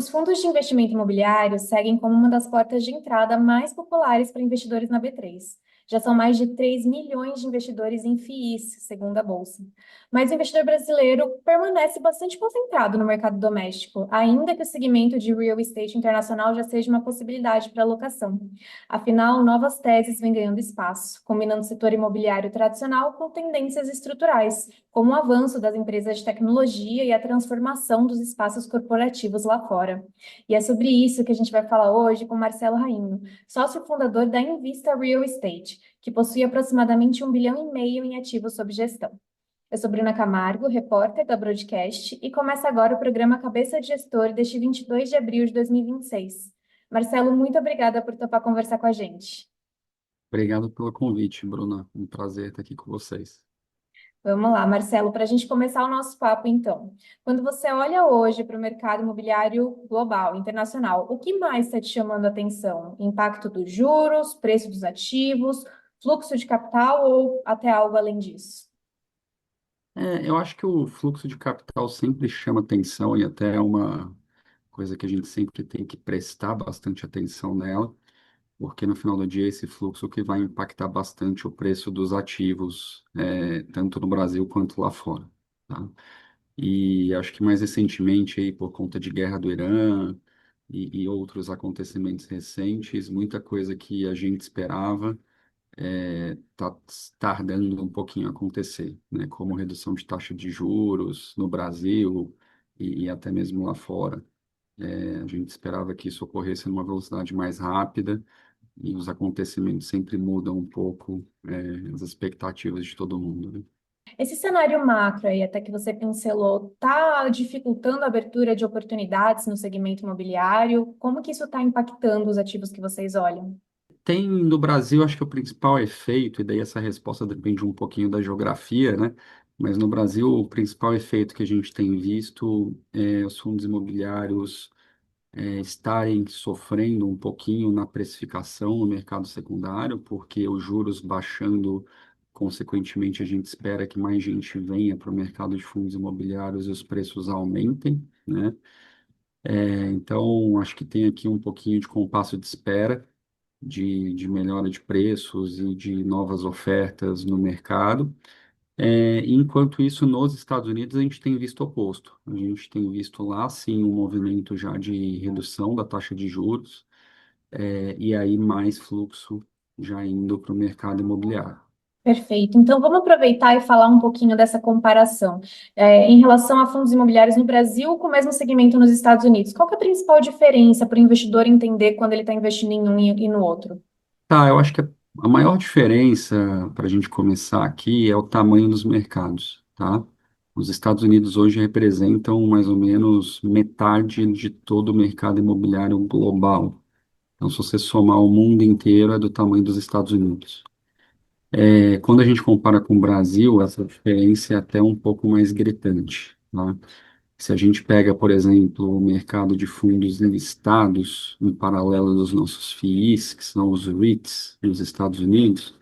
Os fundos de investimento imobiliário seguem como uma das portas de entrada mais populares para investidores na B3. Já são mais de 3 milhões de investidores em FIIs, segundo a Bolsa. Mas o investidor brasileiro permanece bastante concentrado no mercado doméstico, ainda que o segmento de real estate internacional já seja uma possibilidade para alocação. Afinal, novas teses vêm ganhando espaço, combinando o setor imobiliário tradicional com tendências estruturais, como o avanço das empresas de tecnologia e a transformação dos espaços corporativos lá fora. E é sobre isso que a gente vai falar hoje com Marcelo Rainho, sócio fundador da Invista Real Estate, que possui aproximadamente 1,5 bilhão em ativos sob gestão. Eu sou Bruna Camargo, repórter da Broadcast, e começa agora o programa Cabeça de Gestor deste 22 de abril de 2026. Marcelo, muito obrigada por topar conversar com a gente. Obrigado pelo convite, Bruna. Um prazer estar aqui com vocês. Vamos lá, Marcelo, para a gente começar o nosso papo, então. Quando você olha hoje para o mercado imobiliário global, internacional, o que mais está te chamando a atenção? Impacto dos juros, preço dos ativos, fluxo de capital ou até algo além disso? Eu acho que o fluxo de capital sempre chama atenção e até é uma coisa que a gente sempre tem que prestar bastante atenção nela, porque no final do dia esse fluxo que vai impactar bastante o preço dos ativos, tanto no Brasil quanto lá fora, tá? E acho que mais recentemente, aí, por conta de guerra do Irã e outros acontecimentos recentes, muita coisa que a gente esperava está tardando um pouquinho a acontecer, né? Como redução de taxa de juros no Brasil e até mesmo lá fora. A gente esperava que isso ocorresse numa velocidade mais rápida e os acontecimentos sempre mudam um pouco, as expectativas de todo mundo, né? Esse cenário macro aí, até que você pincelou, está dificultando a abertura de oportunidades no segmento imobiliário? Como que isso está impactando os ativos que vocês olham? Tem no Brasil, acho que o principal efeito, e daí essa resposta depende um pouquinho da geografia, né? Mas no Brasil, o principal efeito que a gente tem visto é os fundos imobiliários estarem sofrendo um pouquinho na precificação no mercado secundário, porque os juros baixando, consequentemente, a gente espera que mais gente venha para o mercado de fundos imobiliários e os preços aumentem, né? Então, acho que tem aqui um pouquinho de compasso de espera de melhora de preços e de novas ofertas no mercado. Enquanto isso, nos Estados Unidos, a gente tem visto o oposto. A gente tem visto lá, sim, um movimento já de redução da taxa de juros, e aí mais fluxo já indo para o mercado imobiliário. Perfeito. Então, vamos aproveitar e falar um pouquinho dessa comparação. Em relação a fundos imobiliários no Brasil com o mesmo segmento nos Estados Unidos. Qual que é a principal diferença para o investidor entender quando ele está investindo em um e no outro? Tá, eu acho que a maior diferença para a gente começar aqui é o tamanho dos mercados, tá? Os Estados Unidos hoje representam mais ou menos metade de todo o mercado imobiliário global. Então, se você somar o mundo inteiro, é do tamanho dos Estados Unidos. Quando a gente compara com o Brasil, essa diferença é até um pouco mais gritante, tá? Se a gente pega, por exemplo, o mercado de fundos listados em paralelo dos nossos FIIs, que são os REITs nos Estados Unidos,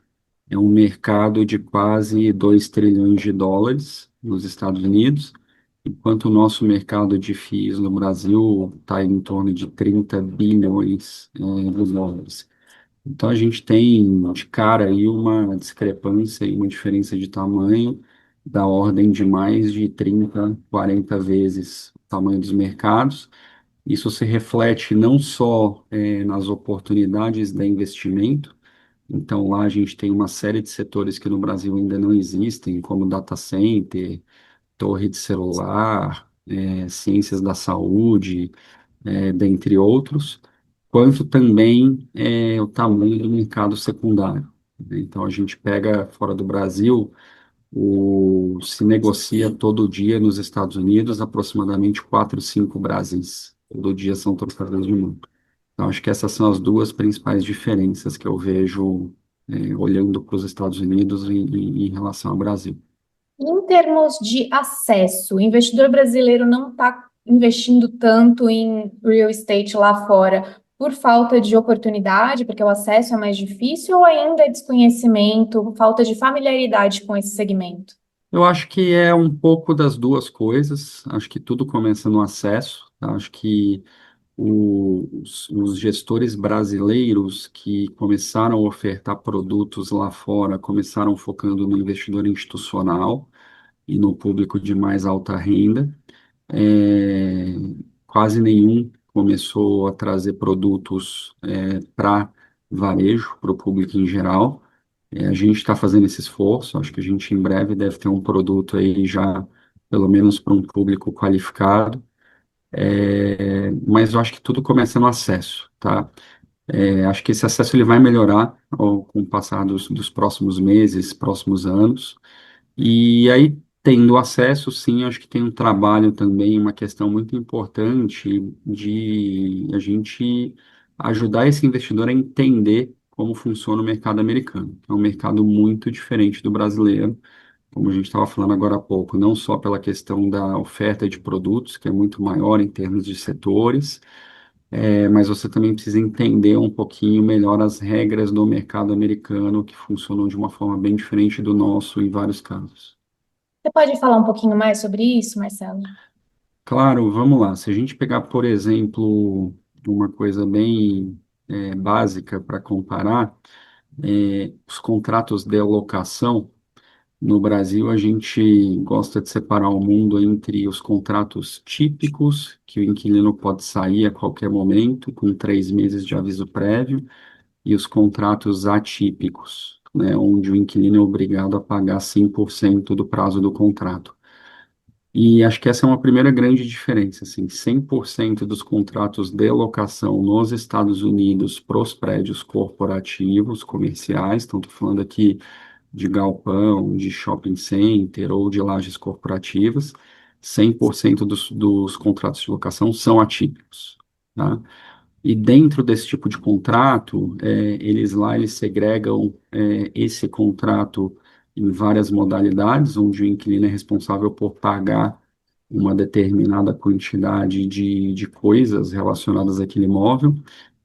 é um mercado de quase 2 trilhões de dólares nos Estados Unidos, enquanto o nosso mercado de FIIs no Brasil está em torno de 30 bilhões, de dólares. Então a gente tem de cara aí uma discrepância e uma diferença de tamanho da ordem de mais de 30, 40 vezes o tamanho dos mercados. Isso se reflete não só nas oportunidades de investimento, então lá a gente tem uma série de setores que no Brasil ainda não existem, como data center, torre de celular, ciências da saúde, dentre outros, quanto também o tamanho do mercado secundário, né? Então, a gente pega fora do Brasil, se negocia todo dia nos Estados Unidos aproximadamente 4, 5 Brasis. Todo dia são trocadas de mundo. Então, acho que essas são as duas principais diferenças que eu vejo olhando para os Estados Unidos em relação ao Brasil. Em termos de acesso, o investidor brasileiro não está investindo tanto em real estate lá fora por falta de oportunidade, porque o acesso é mais difícil, ou ainda é desconhecimento, falta de familiaridade com esse segmento? Eu acho que é um pouco das duas coisas. Acho que tudo começa no acesso, tá? Acho que os gestores brasileiros que começaram a ofertar produtos lá fora, começaram focando no investidor institucional e no público de mais alta renda. É, quase nenhum começou a trazer produtos para varejo, para o público em geral. A gente está fazendo esse esforço, acho que a gente em breve deve ter um produto aí já, pelo menos para um público qualificado. Mas eu acho que tudo começa no acesso, tá? Acho que esse acesso ele vai melhorar com o passar dos próximos meses, próximos anos. E aí, tendo acesso, sim, acho que tem um trabalho também, uma questão muito importante de a gente ajudar esse investidor a entender como funciona o mercado americano. É um mercado muito diferente do brasileiro, como a gente estava falando agora há pouco, não só pela questão da oferta de produtos, que é muito maior em termos de setores, mas você também precisa entender um pouquinho melhor as regras do mercado americano, que funcionam de uma forma bem diferente do nosso em vários casos. Você pode falar um pouquinho mais sobre isso, Marcelo? Claro, vamos lá. Se a gente pegar, por exemplo, uma coisa bem básica para comparar, os contratos de locação, no Brasil a gente gosta de separar o mundo entre os contratos típicos, que o inquilino pode sair a qualquer momento, com 3 meses de aviso prévio, e os contratos atípicos, né, onde o inquilino é obrigado a pagar 100% do prazo do contrato. E acho que essa é uma primeira grande diferença, assim, 100% dos contratos de locação nos Estados Unidos para os prédios corporativos, comerciais, então estou falando aqui de galpão, de shopping center ou de lajes corporativas, 100% dos contratos de locação são atípicos, tá? E dentro desse tipo de contrato, eles segregam esse contrato em várias modalidades, onde o inquilino é responsável por pagar uma determinada quantidade de coisas relacionadas àquele imóvel.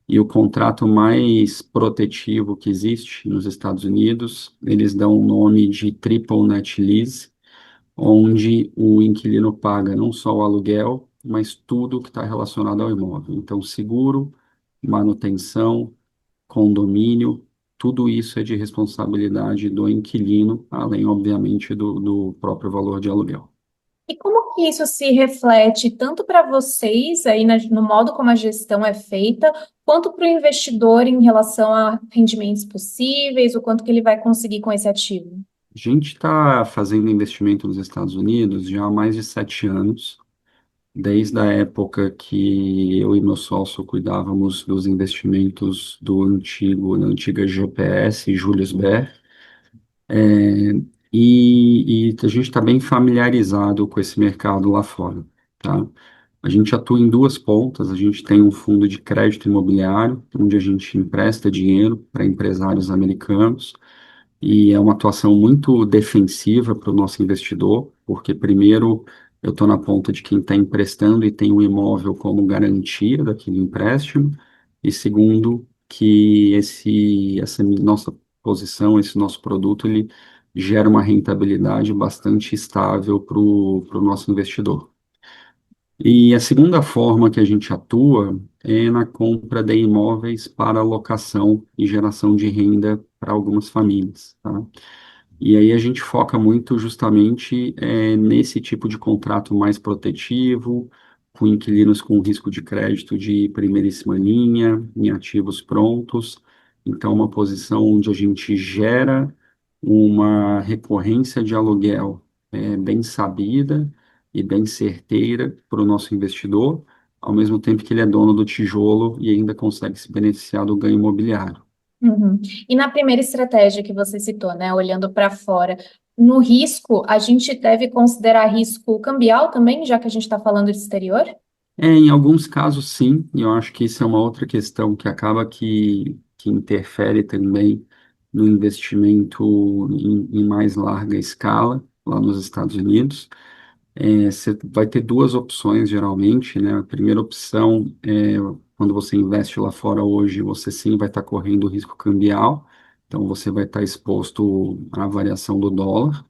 E o contrato mais protetivo que existe nos Estados Unidos, eles dão o nome de Triple Net Lease, onde o inquilino paga não só o aluguel, mas tudo que está relacionado ao imóvel. Então, seguro, manutenção, condomínio, tudo isso é de responsabilidade do inquilino, além, obviamente, do próprio valor de aluguel. E como que isso se reflete tanto para vocês aí no modo como a gestão é feita, quanto para o investidor em relação a rendimentos possíveis, o quanto que ele vai conseguir com esse ativo? A gente está fazendo investimento nos Estados Unidos já há mais de 7 anos. Desde a época que eu e meu sócio cuidávamos dos investimentos da antiga GPS, Julius Baer, e a gente está bem familiarizado com esse mercado lá fora, tá? A gente atua em duas pontas, a gente tem um fundo de crédito imobiliário, onde a gente empresta dinheiro para empresários americanos, e é uma atuação muito defensiva para o nosso investidor, porque, primeiro, eu estou na ponta de quem está emprestando e tem o imóvel como garantia daquele empréstimo, e segundo, que essa nossa posição, esse nosso produto, ele gera uma rentabilidade bastante estável para o nosso investidor. E a segunda forma que a gente atua é na compra de imóveis para locação e geração de renda para algumas famílias, tá? E aí a gente foca muito justamente nesse tipo de contrato mais protetivo, com inquilinos com risco de crédito de primeiríssima linha, em ativos prontos. Então, uma posição onde a gente gera uma recorrência de aluguel bem sabida e bem certeira para o nosso investidor, ao mesmo tempo que ele é dono do tijolo e ainda consegue se beneficiar do ganho imobiliário. Uhum. E na primeira estratégia que você citou, né, olhando para fora, no risco, a gente deve considerar risco cambial também, já que a gente está falando de exterior? Em alguns casos, sim, e eu acho que isso é uma outra questão que acaba que interfere também no investimento em mais larga escala lá nos Estados Unidos. Você vai ter duas opções, geralmente, né? A primeira opção é quando você investe lá fora hoje, você sim vai estar correndo risco cambial, então você vai estar exposto à variação do dólar.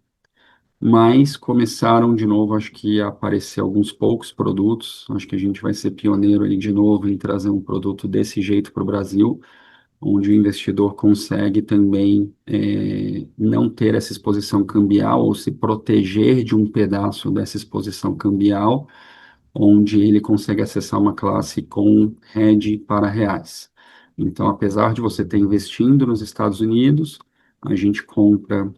mas começaram de novo, acho que a aparecer alguns poucos produtos. Acho que a gente vai ser pioneiro ali de novo em trazer um produto desse jeito para o Brasil, onde o investidor consegue também não ter essa exposição cambial ou se proteger de um pedaço dessa exposição cambial, onde ele consegue acessar uma classe com hedge para reais. Então, apesar de você estar investindo nos Estados Unidos, a gente compra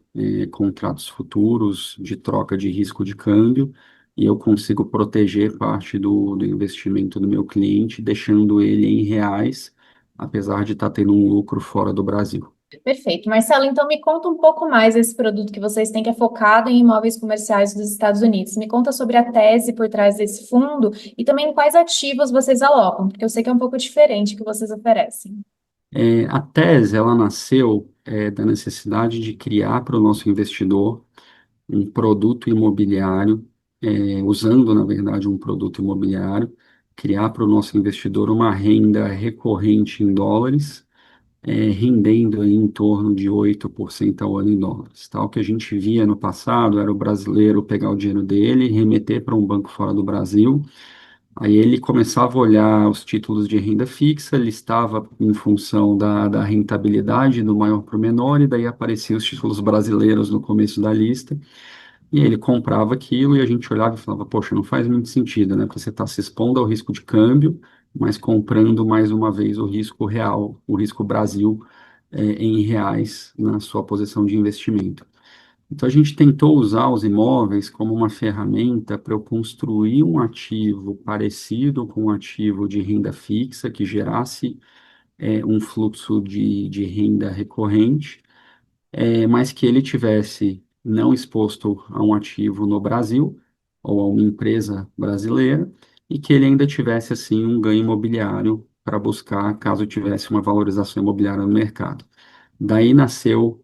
contratos futuros de troca de risco de câmbio e eu consigo proteger parte do investimento do meu cliente, deixando ele em reais, apesar de estar tendo um lucro fora do Brasil. Perfeito. Marcelo, então me conta um pouco mais desse produto que vocês têm, que é focado em imóveis comerciais dos Estados Unidos. Me conta sobre a tese por trás desse fundo e também quais ativos vocês alocam, porque eu sei que é um pouco diferente o que vocês oferecem. A tese, ela nasceu da necessidade de criar para o nosso investidor um produto imobiliário, usando, na verdade, um produto imobiliário, criar para o nosso investidor uma renda recorrente em dólares, rendendo aí em torno de 8% ao ano em dólares. Tá? O que a gente via no passado era o brasileiro pegar o dinheiro dele, remeter para um banco fora do Brasil. Aí ele começava a olhar os títulos de renda fixa, listava em função da rentabilidade do maior para o menor, e daí apareciam os títulos brasileiros no começo da lista, e ele comprava aquilo e a gente olhava e falava, poxa, não faz muito sentido, né? Porque você está se expondo ao risco de câmbio, mas comprando mais uma vez o risco real, o risco Brasil, em reais na sua posição de investimento. Então, a gente tentou usar os imóveis como uma ferramenta para eu construir um ativo parecido com um ativo de renda fixa que gerasse um fluxo de renda recorrente, mas que ele tivesse não exposto a um ativo no Brasil ou a uma empresa brasileira e que ele ainda tivesse assim um ganho imobiliário para buscar caso tivesse uma valorização imobiliária no mercado. Daí nasceu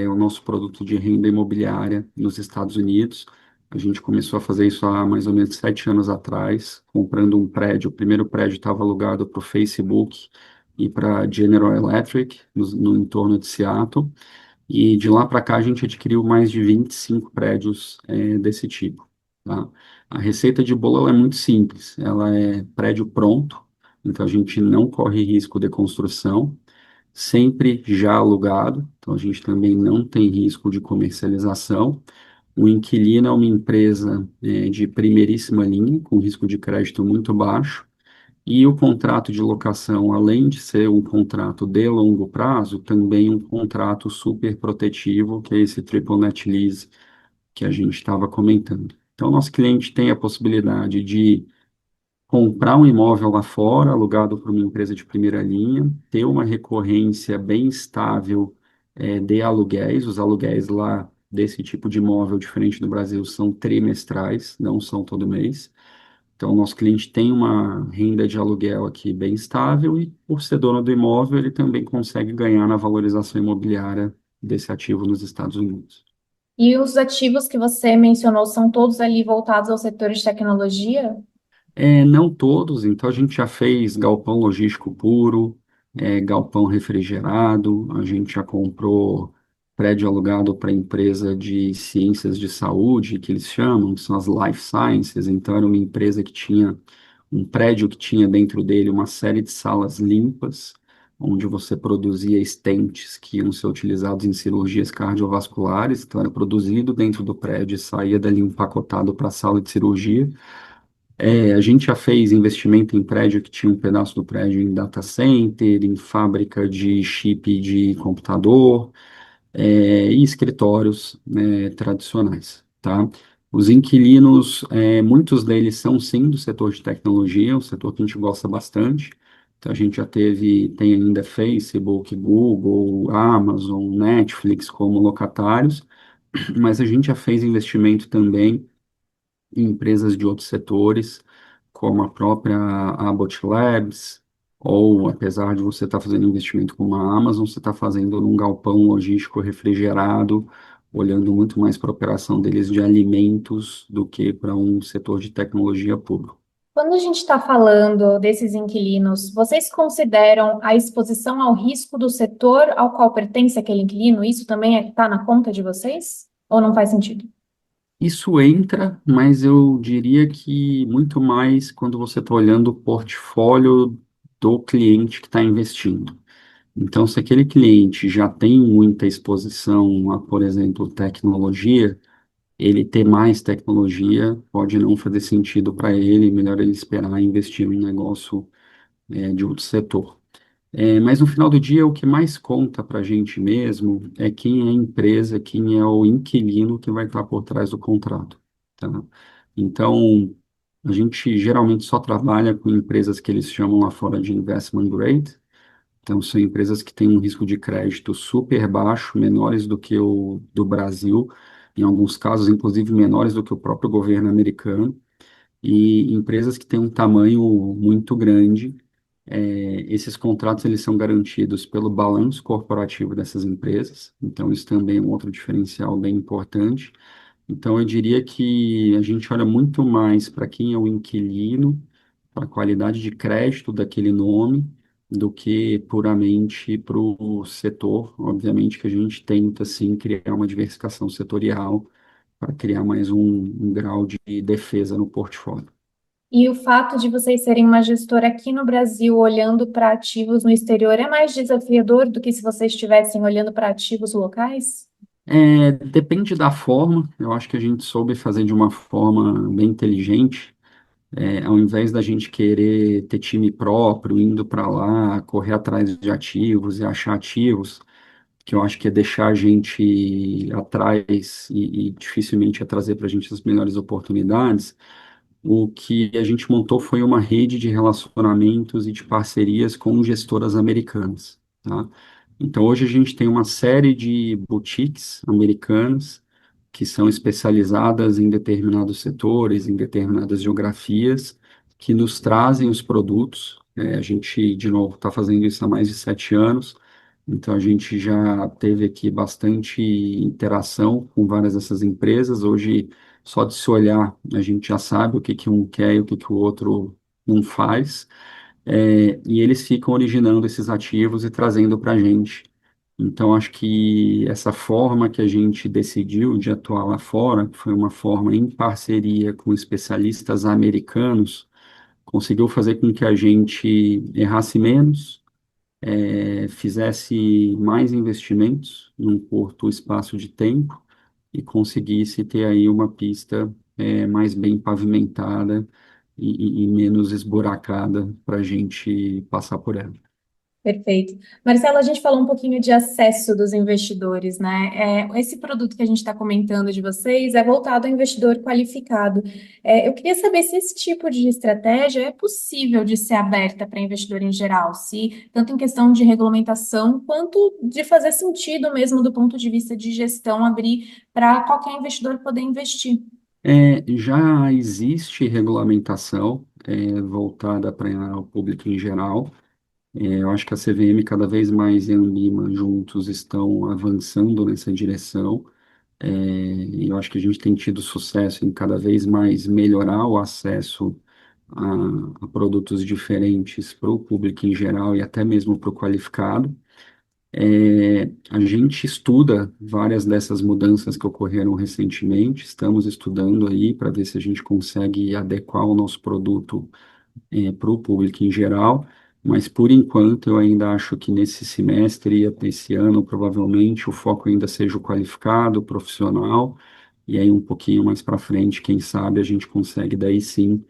o nosso produto de renda imobiliária nos Estados Unidos. A gente começou a fazer isso há mais ou menos 7 anos atrás, comprando um prédio. O primeiro prédio estava alugado para o Facebook e para a General Electric, no entorno de Seattle. E de lá para cá a gente adquiriu mais de 25 prédios desse tipo. Tá? A receita de bolo ela é muito simples. Ela é prédio pronto, então a gente não corre risco de construção, sempre já alugado, então a gente também não tem risco de comercialização. O inquilino é uma empresa de primeiríssima linha, com risco de crédito muito baixo, e o contrato de locação, além de ser um contrato de longo prazo, também um contrato super protetivo, que é esse triple net lease que a gente estava comentando. Então, nosso cliente tem a possibilidade de comprar um imóvel lá fora, alugado por uma empresa de primeira linha, ter uma recorrência bem estável, de aluguéis. Os aluguéis lá desse tipo de imóvel, diferente do Brasil, são trimestrais, não são todo mês. Então, o nosso cliente tem uma renda de aluguel aqui bem estável e, por ser dono do imóvel, ele também consegue ganhar na valorização imobiliária desse ativo nos Estados Unidos. E os ativos que você mencionou são todos ali voltados ao setor de tecnologia? Não todos, então a gente já fez galpão logístico puro, galpão refrigerado, a gente já comprou prédio alugado para empresa de ciências de saúde, que eles chamam, que são as life sciences. Então era uma empresa que tinha um prédio que tinha dentro dele uma série de salas limpas, onde você produzia stents que iam ser utilizados em cirurgias cardiovasculares. Então era produzido dentro do prédio e saía dali empacotado para a sala de cirurgia. A gente já fez investimento em prédio que tinha um pedaço do prédio em data center, em fábrica de chip de computador, e escritórios, né, tradicionais, tá? Os inquilinos, muitos deles são sim do setor de tecnologia, um setor que a gente gosta bastante. Então a gente já tem ainda Facebook, Google, Amazon, Netflix como locatários, mas a gente já fez investimento também em empresas de outros setores, como a própria Abbott Labs, ou apesar de você estar fazendo investimento com uma Amazon, você está fazendo num galpão logístico refrigerado, olhando muito mais para a operação deles de alimentos do que para um setor de tecnologia puro. Quando a gente está falando desses inquilinos, vocês consideram a exposição ao risco do setor ao qual pertence aquele inquilino? Isso também está na conta de vocês? Ou não faz sentido? Isso entra, mas eu diria que muito mais quando você está olhando o portfólio do cliente que está investindo. Então, se aquele cliente já tem muita exposição a, por exemplo, tecnologia, ele ter mais tecnologia pode não fazer sentido para ele, melhor ele esperar investir em um negócio, de outro setor. Mas no final do dia, o que mais conta para a gente mesmo é quem é a empresa, quem é o inquilino que vai estar por trás do contrato, tá? Então, a gente geralmente só trabalha com empresas que eles chamam lá fora de investment grade. Então, são empresas que têm um risco de crédito super baixo, menores do que o do Brasil, em alguns casos, inclusive menores do que o próprio governo americano, e empresas que têm um tamanho muito grande. Esses contratos eles são garantidos pelo balanço corporativo dessas empresas, então isso também é um outro diferencial bem importante. Então, eu diria que a gente olha muito mais para quem é o inquilino, para a qualidade de crédito daquele nome, do que puramente para o setor. Obviamente que a gente tenta, sim, criar uma diversificação setorial para criar mais um grau de defesa no portfólio. E o fato de vocês serem uma gestora aqui no Brasil olhando para ativos no exterior é mais desafiador do que se vocês estivessem olhando para ativos locais? Depende da forma, eu acho que a gente soube fazer de uma forma bem inteligente. Ao invés da gente querer ter time próprio, indo para lá, correr atrás de ativos e achar ativos, que eu acho que é deixar a gente atrás e dificilmente é trazer para a gente as melhores oportunidades. O que a gente montou foi uma rede de relacionamentos e de parcerias com gestoras americanas, tá? Então, hoje a gente tem uma série de boutiques americanas que são especializadas em determinados setores, em determinadas geografias, que nos trazem os produtos. A gente, de novo, está fazendo isso há mais de 7 anos, então a gente já teve aqui bastante interação com várias dessas empresas. Hoje, só de se olhar, a gente já sabe o que que um quer e o que que o outro não faz. E eles ficam originando esses ativos e trazendo para a gente. Então, acho que essa forma que a gente decidiu de atuar lá fora, que foi uma forma em parceria com especialistas americanos, conseguiu fazer com que a gente errasse menos, fizesse mais investimentos num curto espaço de tempo e conseguisse ter aí uma pista, mais bem pavimentada e menos esburacada para a gente passar por ela. Perfeito. Marcelo, a gente falou um pouquinho de acesso dos investidores, né? Esse produto que a gente está comentando de vocês é voltado ao investidor qualificado. Eu queria saber se esse tipo de estratégia é possível de ser aberta para investidor em geral, se tanto em questão de regulamentação quanto de fazer sentido mesmo do ponto de vista de gestão abrir para qualquer investidor poder investir. Já existe regulamentação, voltada para o público em geral. Eu acho que a CVM cada vez mais e a Anbima juntos estão avançando nessa direção. E eu acho que a gente tem tido sucesso em cada vez mais melhorar o acesso a produtos diferentes para o público em geral e até mesmo para o qualificado. A gente estuda várias dessas mudanças que ocorreram recentemente, estamos estudando aí para ver se a gente consegue adequar o nosso produto para o público em geral, mas por enquanto eu ainda acho que nesse semestre, esse ano, provavelmente o foco ainda seja o qualificado, o profissional, e aí um pouquinho mais para frente, quem sabe a gente consegue daí sim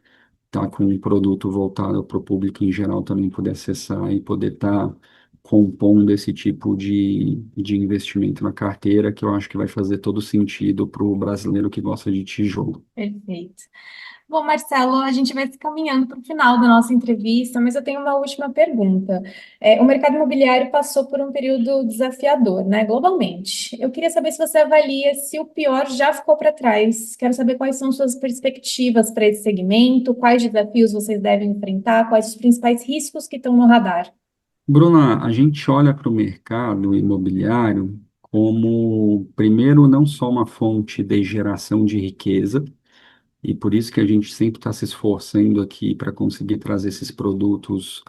estar com um produto voltado para o público em geral também poder acessar e poder estar compondo esse tipo de investimento na carteira, que eu acho que vai fazer todo sentido para o brasileiro que gosta de tijolo. Perfeito. Bom, Marcelo, a gente vai se caminhando para o final da nossa entrevista, mas eu tenho uma última pergunta. O mercado imobiliário passou por um período desafiador, né, globalmente. Eu queria saber se você avalia se o pior já ficou para trás. Quero saber quais são suas perspectivas para esse segmento, quais desafios vocês devem enfrentar, quais os principais riscos que estão no radar. Bruna, a gente olha para o mercado imobiliário como, primeiro, não só uma fonte de geração de riqueza, e por isso que a gente sempre está se esforçando aqui para conseguir trazer esses produtos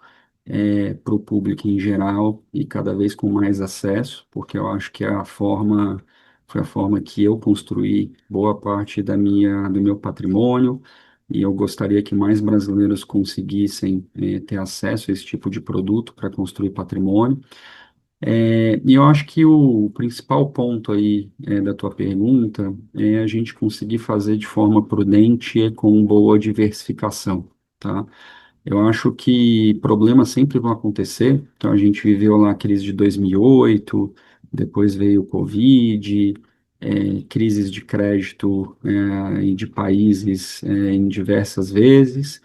para o público em geral e cada vez com mais acesso, porque eu acho que é a forma foi a forma que eu construí boa parte do meu patrimônio, e eu gostaria que mais brasileiros conseguissem, ter acesso a esse tipo de produto para construir patrimônio. E eu acho que o principal ponto aí, da tua pergunta é a gente conseguir fazer de forma prudente e com boa diversificação, tá? Eu acho que problemas sempre vão acontecer. Então, a gente viveu lá a crise de 2008, depois veio o Covid, crises de crédito, e de países, em diversas vezes.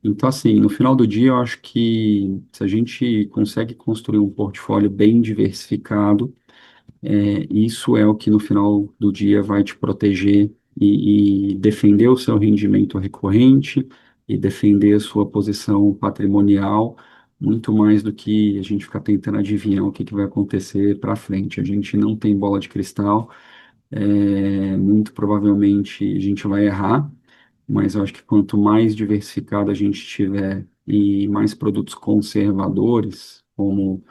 Então, assim, no final do dia, eu acho que se a gente consegue construir um portfólio bem diversificado, isso é o que no final do dia vai te proteger e defender o seu rendimento recorrente e defender a sua posição patrimonial, muito mais do que a gente ficar tentando adivinhar o que que vai acontecer para frente. A gente não tem bola de cristal, muito provavelmente a gente vai errar, mas eu acho que quanto mais diversificado a gente tiver e mais produtos conservadores, como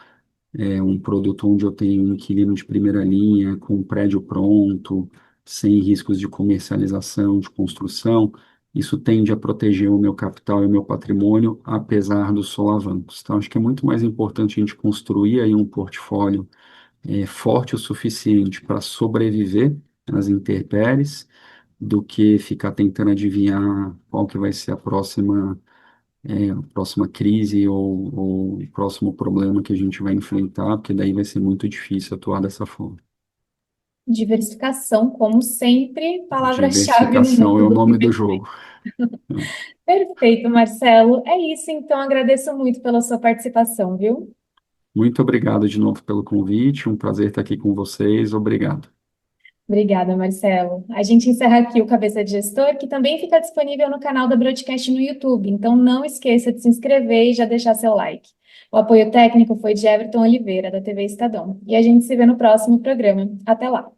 um produto onde eu tenho um inquilino de primeira linha, com um prédio pronto, sem riscos de comercialização, de construção, isso tende a proteger o meu capital e o meu patrimônio, apesar dos solavancos. Então, acho que é muito mais importante a gente construir aí um portfólio forte o suficiente para sobreviver às intempéries, do que ficar tentando adivinhar qual que vai ser a próxima crise ou o próximo problema que a gente vai enfrentar, porque daí vai ser muito difícil atuar dessa forma. Diversificação, como sempre, palavra-chave no Diversificação é mundo o do nome do investimento. jogo. Perfeito, Marcelo. É isso, então agradeço muito pela sua participação, viu? Muito obrigado de novo pelo convite, um prazer estar aqui com vocês, obrigado. Obrigada, Marcelo. A gente encerra aqui o Cabeça de Gestor, que também fica disponível no canal da Broadcast no YouTube. Então não esqueça de se inscrever e já deixar seu like. O apoio técnico foi de Everton Oliveira, da TV Estadão. E a gente se vê no próximo programa. Até lá!